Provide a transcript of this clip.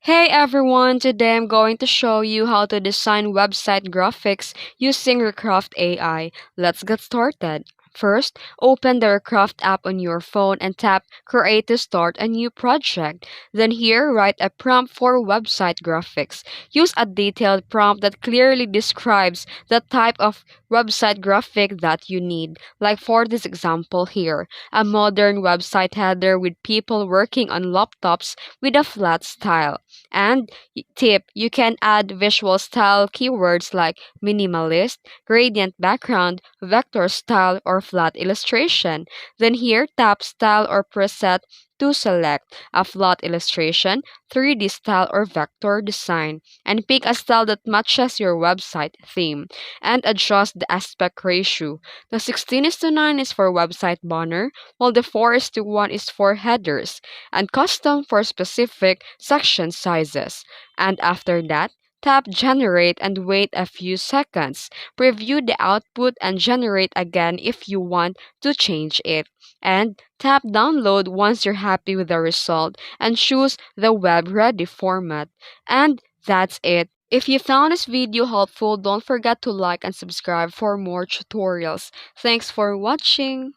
Hey everyone, today I'm going to show you how to design website graphics using Recraft AI. Let's get started. First, open the Recraft app on your phone and tap Create to start a new project. Then here, write a prompt for website graphics. Use a detailed prompt that clearly describes the type of website graphic that you need. Like for this example here, a modern website header with people working on laptops with a flat style. And tip, you can add visual style keywords like minimalist, gradient background, vector style, or flat illustration. Then here, tap style or preset to select a flat illustration, 3D style, or vector design, and pick a style that matches your website theme, and adjust the aspect ratio. The 16:9 is for website banner, while the 4:1 is for headers, and custom for specific section sizes. And after that, tap Generate and wait a few seconds. Preview the output and generate again if you want to change it. And tap Download once you're happy with the result and choose the web ready format. And that's it. If you found this video helpful, don't forget to like and subscribe for more tutorials. Thanks for watching.